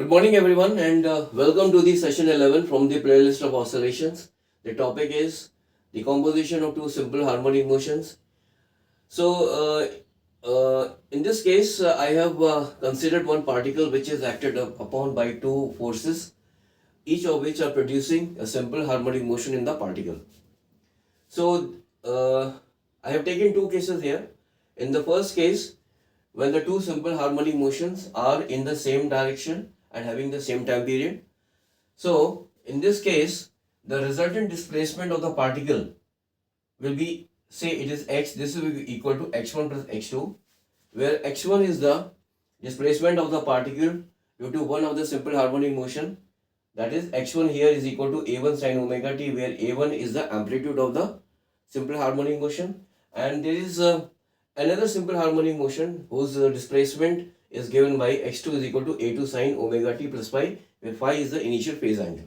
Good morning, everyone, and welcome to the session 11 from the playlist of oscillations. The topic is the composition of two simple harmonic motions. So, in this case, I have considered one particle which is acted upon by two forces, each of which are producing a simple harmonic motion in the particle. So, I have taken two cases here. In the first case, when the two simple harmonic motions are in the same direction and having the same time period. So, in this case, the resultant displacement of the particle will be, say it is x, this will be equal to x1 plus x2, where x1 is the displacement of the particle due to one of the simple harmonic motion. That is, x1 here is equal to a1 sin omega t, where a1 is the amplitude of the simple harmonic motion, and there is another simple harmonic motion whose displacement is given by x2 is equal to a2 sin omega t plus phi, where phi is the initial phase angle.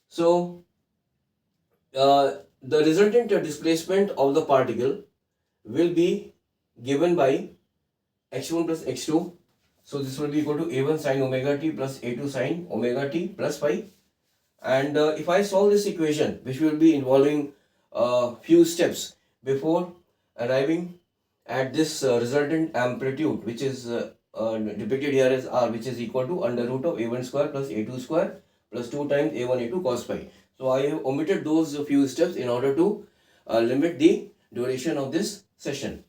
So, the resultant displacement of the particle will be given by x1 plus x2. So, this will be equal to a1 sin omega t plus a2 sin omega t plus phi. And if I solve this equation, which will be involving a few steps before arriving at this resultant amplitude, which is depicted here as r, which is equal to under root of a1 square plus a2 square plus 2 times a1 a2 cos phi. So I have omitted those few steps in order to limit the duration of this session.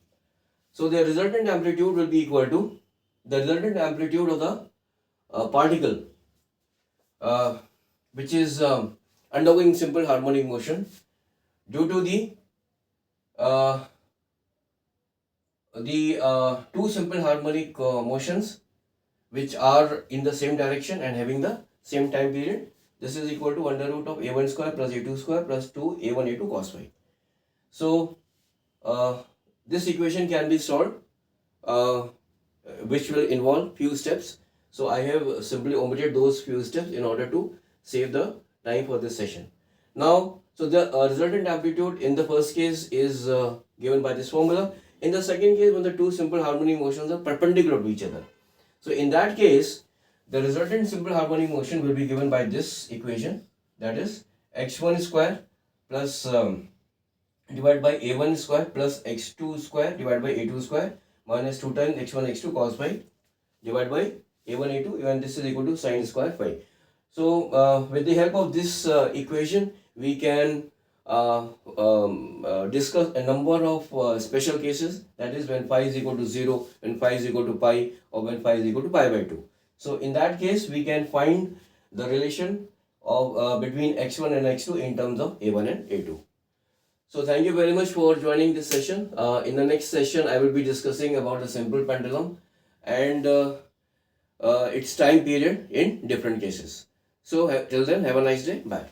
So the resultant amplitude will be equal to the resultant amplitude of the particle which is undergoing simple harmonic motion due to the two simple harmonic motions which are in the same direction and having the same time period. This is equal to under root of a1 square plus a2 square plus 2 a1 a2 cos phi. So this equation can be solved which will involve few steps. So I have simply omitted those few steps in order to save the time for this session. Now, so the resultant amplitude in the first case is given by this formula. In the second case, when the two simple harmonic motions are perpendicular to each other. So in that case, the resultant simple harmonic motion will be given by this equation, that is x1 square plus divided by a1 square plus x2 square divided by a2 square minus 2 times x1 x2 cos phi divided by a1 a2, and this is equal to sin square phi. So with the help of this equation, we can discuss a number of special cases, that is when phi is equal to 0, when phi is equal to pi, or when phi is equal to pi by 2. So in that case, we can find the relation of between x1 and x2 in terms of a1 and a2. So thank you very much for joining this session. In the next session, I will be discussing about the simple pendulum and its time period in different cases. So till then, have a nice day. Bye.